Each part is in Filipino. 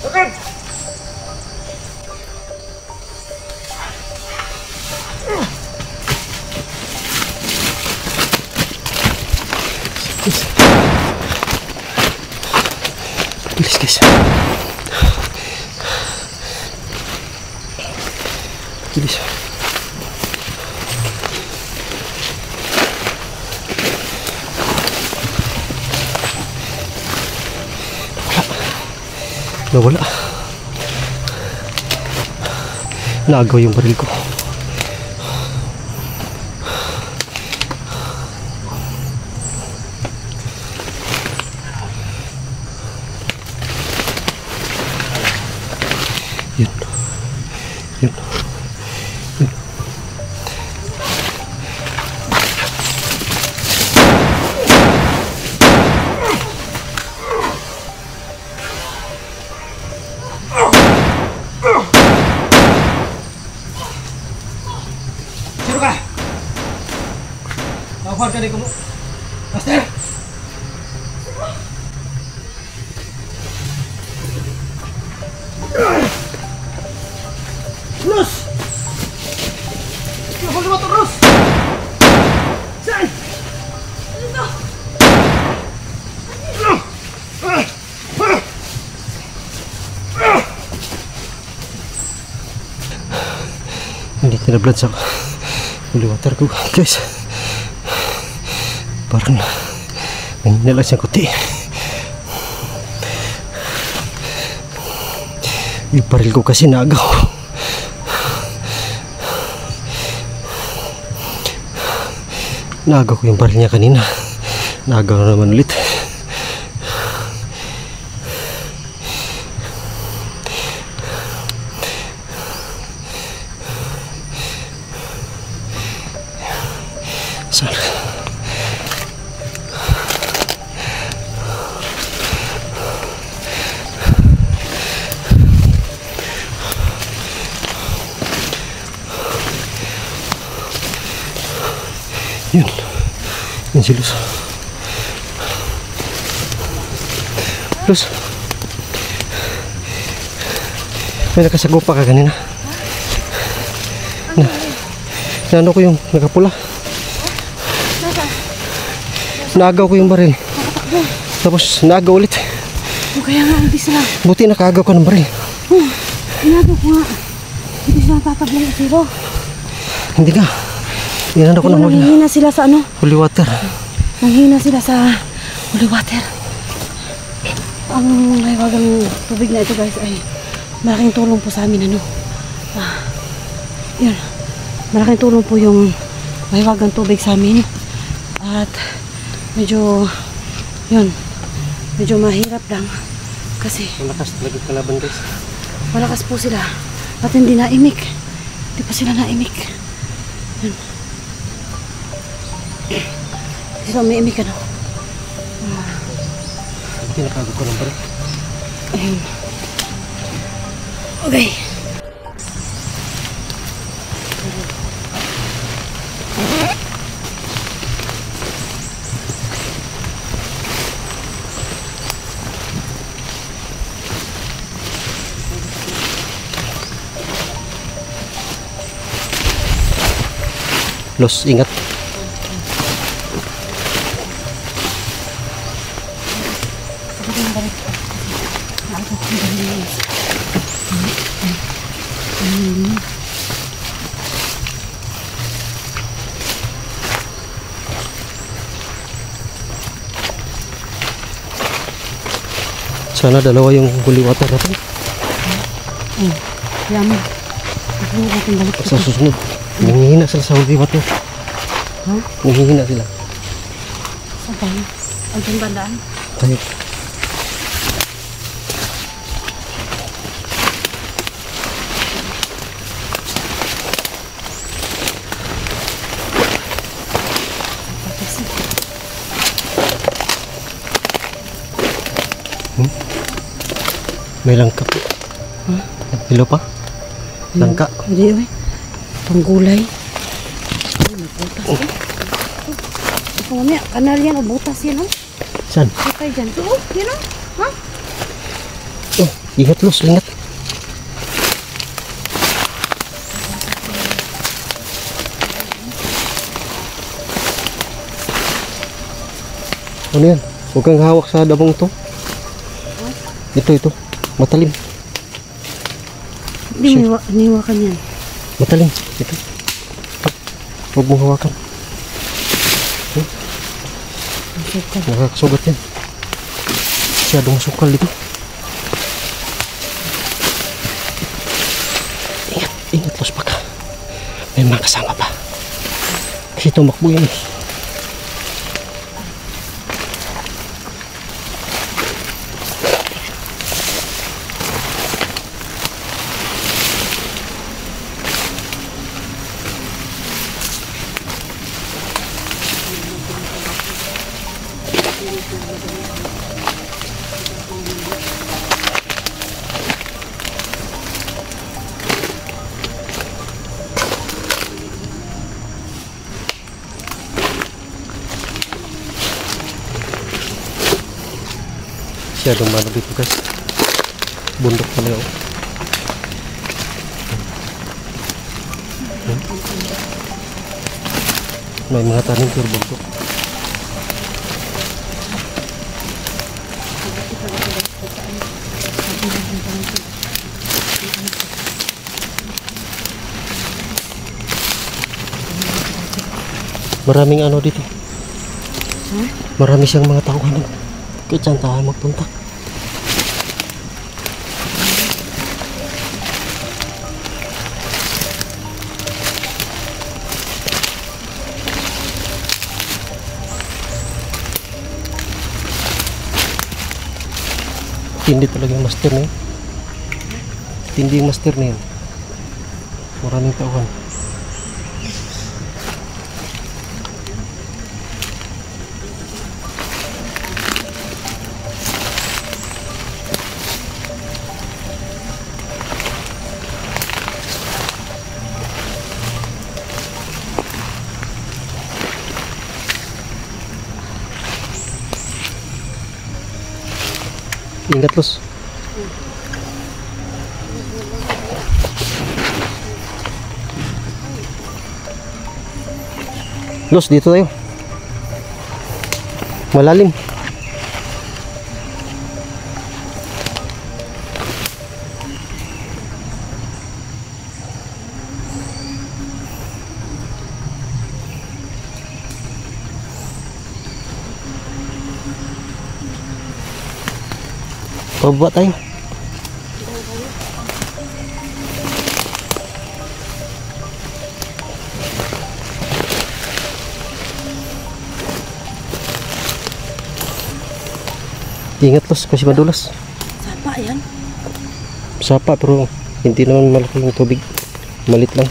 Sakit! Bilis guys. Bilis. Nawala. Nagaw yung baril ko. Yun. Yun. Yun. Sino ka? Nakuha ka din ko mo. Master! Rus! Ano ba ito, Rus? Saan? Ano Hindi tinablad sa holy water ko guys. Parang nangyina lang siyang kuti. Yung baril ko kasi nagaw. Nagaw ko yung baril niya kanina. Nagaw na naman ulit. Sana. Yun. Yun si Luz. Luz. May nakasagupa ka kanina. Ano ko yung nakapula. Naagaw ko yung baril. Tapos naagaw ulit. Kaya nga, hindi sila. Buti nakaagaw ka ng baril. Inagaw ko nga. Hindi sila tatablang sa zero. Hindi ka. Inan ako ng huli. Nanghihina sila sa ano? Holy water. Nanghihina sila sa holy water. Ang mahiwagang tubig na ito guys ay malaking tulong po sa amin ano. Yun. Malaking tulong po yung mahiwagang tubig sa amin. At medyo yun. Medyo mahirap lang. Kasi Malakas talaga kalaban guys. malakas po sila. At hindi naimik. Hindi pa sila naimik. Yun. Sila umiimik ano. Buti nakaagaw ko ng baril. Ayun. Okay. Los, ingat. Sana dalawa yung holy water natin. Yaman. Ako natin balik Sa susunod, nanghihina sila sa holy water. Ha? Nanghihina sila. Saan tayo? Anong bandaan? Tayo. May langka po. Ha? Hilo pa? Langka. Hindi, panggulay. Ay, may butas eh. Ito mamaya, kanal yan o butas yan o. Saan? Patay dyan. Ito o, yan o. Ha? Oh, ingat Los, ingat. Ano yan? Huwag kang hawak sa dabong to. Ito. Matalim. Hindi, niwakan yan. Matalim. Ito. Huwag mong hawakan. Nakakasugat yan. Masyadong sukal dito. Ingat Los, baka may mga kasama pa. Kasi tumakbo yan eh. Masyadong mana dito guys. Bundok pala yun. May mga tanim pero bundok. Maraming ano dito. Marami siyang mga tauhan. Kaya dyan tayo magpunta. Tindi talaga yung master na yun. Tindi yung master na yun. Maraming tauhan. Ingat Los. Los, dito tayo. Malalim. Pababa tayo. Ingat Los, kasi madulas. Sapa yan. Sapa pero hindi naman malaki yung tubig. Malit lang.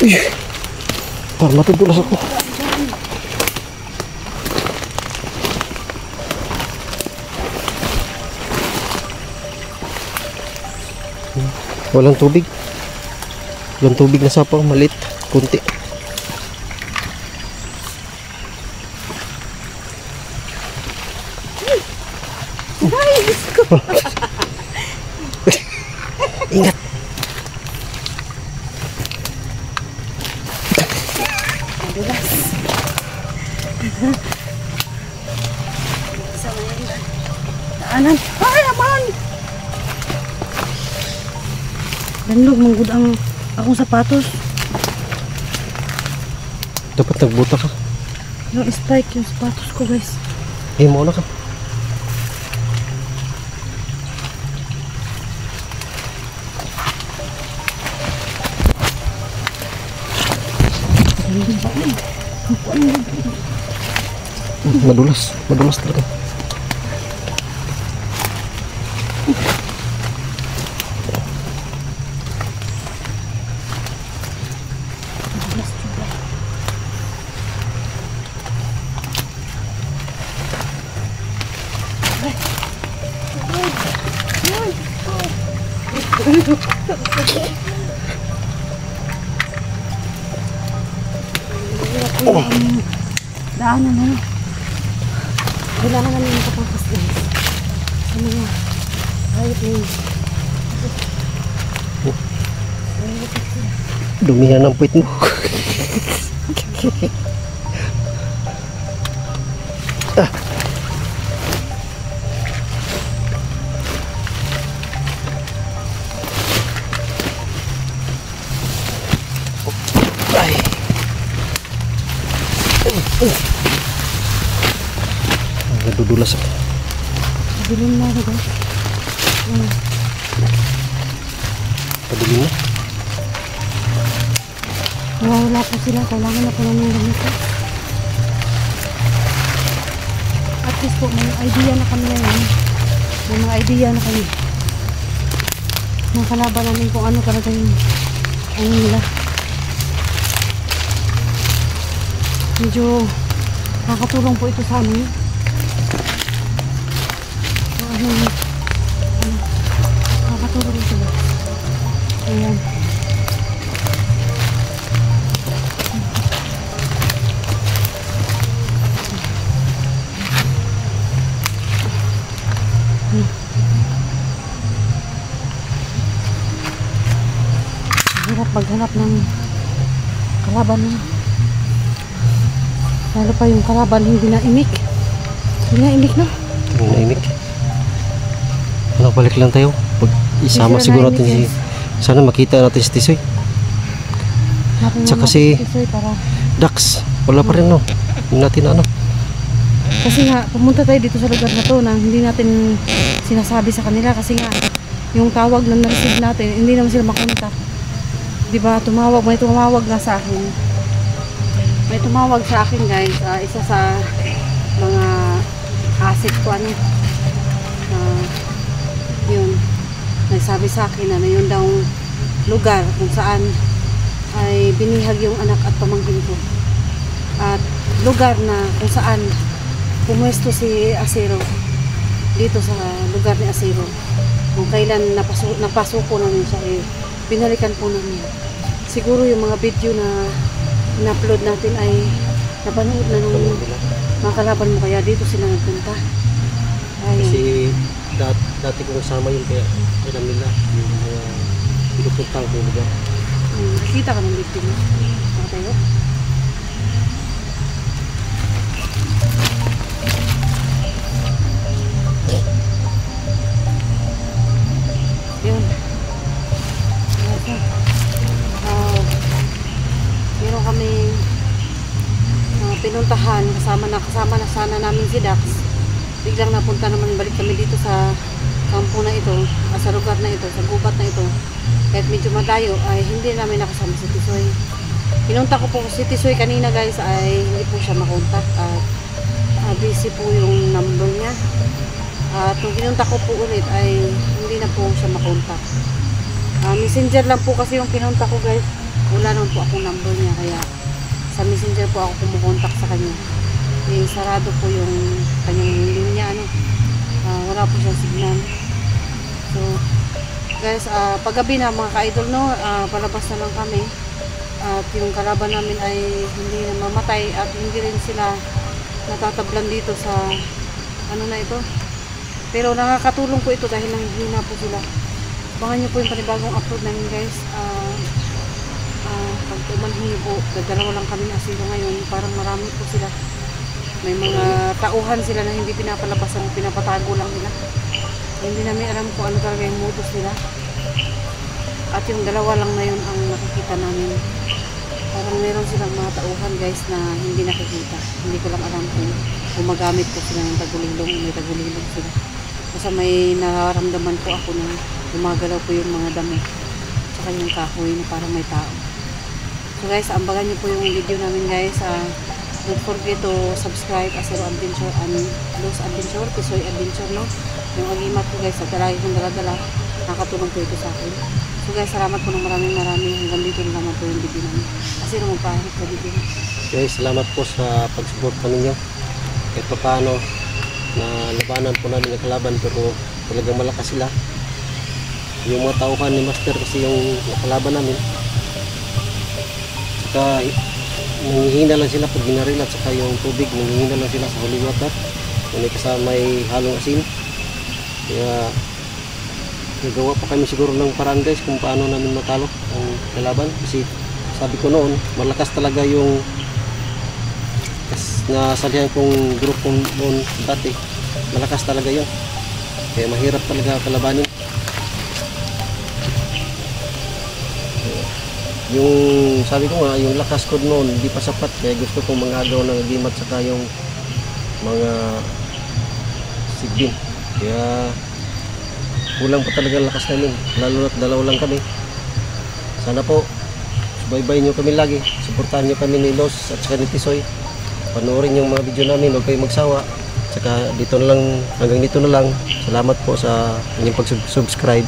Uy! Parang matudulas ako. Walang tubig. Walang tubig na sapa, malit, kunti. Ingat. Daanan. Ay, naman! Danlog, manggod ang akong sapatos. Dapat nagbuta ka. Yung spike, yung sapatos ko guys. Mo na ka. Madulas talaga. Daanan na. Kailangan namin makapapas guys. Sa mga balik na yun. Dumihan ng puwit mo. Ay. Nadudulas ako. Pabilin na ako guys. Pabilin na. Nawawala po sila. Kailangan na po namin ganito. At least po, may idea na kami ngayon. May mga idea na kami. Mga kalaban namin kung ano talaga yung ano nila. Medyo nakakatulong po ito sa amin. Nakakatulong ito. Ayan. Hirap maghanap ng kalaban. Lalo pa yung kalaban hindi na imik. Hindi na imik na. Hindi na imik. Balik lang tayo. Pag isama Hindi siguro na natin imik, si... Sana makita natin si Tisoy. Tsaka si Dax. Wala pa rin no. Hindi natin ano. Kasi nga, pumunta tayo dito sa lugar na to na hindi natin sinasabi sa kanila kasi nga yung tawag na na-receive natin, hindi naman sila makontak. Diba, may tumawag na sa akin. May tumawag sa akin guys, isa sa mga asset ko ano. Yun, nagsabi sa akin na yun daw lugar kung saan ay binihag yung anak at pamangkin ko. At lugar na kung saan pumuesto si Asero dito sa lugar ni Asero. Kung kailan napasuko namin siya, binalikan po namin. Siguro yung mga video na in-upload natin ay napanood na nung mga kalaban mo, kaya dito sila nagpunta. Kasi dati ko kasama yun kaya alam nila yung mga pinupuntang ko lugar. Nakita ka ng victim mo? Baka tayo? Yun. Meron kami pinuntahan, kasama na sana namin si Dax. Biglang napunta naman, balik kami dito sa kampo na ito, sa lugar na ito, sa gubat na ito. Kahit medyo madayo ay hindi namin nakasama si Tisoy. Pinunta ko po si Tisoy kanina guys, ay hindi po siya makontak at busy po yung number niya. At nung pinunta ko po ulit ay hindi na po siya makontak. Messenger lang po kasi yung pinunta ko guys. Wala naman po akong number niya, kaya sa messenger po ako kumukontak sa kanya. Sarado po yung kanyang linya, wala po siyang signal. So guys, paggabi na mga ka-idol no, palabas na lang kami. At yung kalaban namin ay hindi na mamatay at hindi rin sila natatablan dito sa ano na ito. Pero nakakatulong po ito dahil nanghihina po sila. Abangan nyo po yung panibagong upload namin guys. Pag umanhingi po, dalawa lang kami na Asero ngayon, parang marami po sila. May mga tauhan sila na hindi pinapalabasan, pinapatago lang nila. Hindi namin alam kung ano talaga yung modus nila. At yung dalawa lang na yun ang nakikita namin. Parang meron silang mga tauhan guys na hindi nakikita. Hindi ko lang alam kung gumagamit po sila ng tagulilong, may tagulilong sila. Kasi may nararamdaman po ako na gumagalaw po yung mga damo. Tsaka yung kahoy na parang may tao. So guys, ambagan nyo po yung video namin guys. Don't forget to subscribe Asero Adventure and Luz Adventure, Tisoy Adventure no. Yung agimat ko guys, at lagi kong dala-dala, nakatulong po ito sa akin. So guys, salamat po ng maraming. Hanggang dito na naman po yung video namin. Asero magpahit sa video. Guys, salamat po sa pag-support ninyo. Kahit pa paano na labanan po namin ang kalaban, pero talagang malakas sila. Yung mga tauhan ni Master kasi yung kalaban namin. Saka nanghihina lang sila pag ginaril at saka yung tubig, nanghihina lang sila sa holy water. May kasama may halong asin. Kaya Nagawa pa kami siguro ng paraan guys kung paano namin matalo ang kalaban. Kasi sabi ko noon, malakas talaga yung nasalihan kong grupo noon dati. Malakas talaga yun. Kaya mahirap talaga kalabanin. Yung sabi ko nga, yung lakas ko noon hindi pa sapat. Kaya gusto kong mangagaw ng agimat saka yung mga sigbin. Kaya kulang pa talaga lakas namin, lalo na't dalaw lang kami. Sana po subaybayin nyo kami lagi, suportahan nyo kami ni Los at saka ni Tisoy. Panoorin yung mga video namin, huwag kayong magsawa. Saka dito na lang, hanggang dito na lang. Salamat po sa inyong pag-subscribe.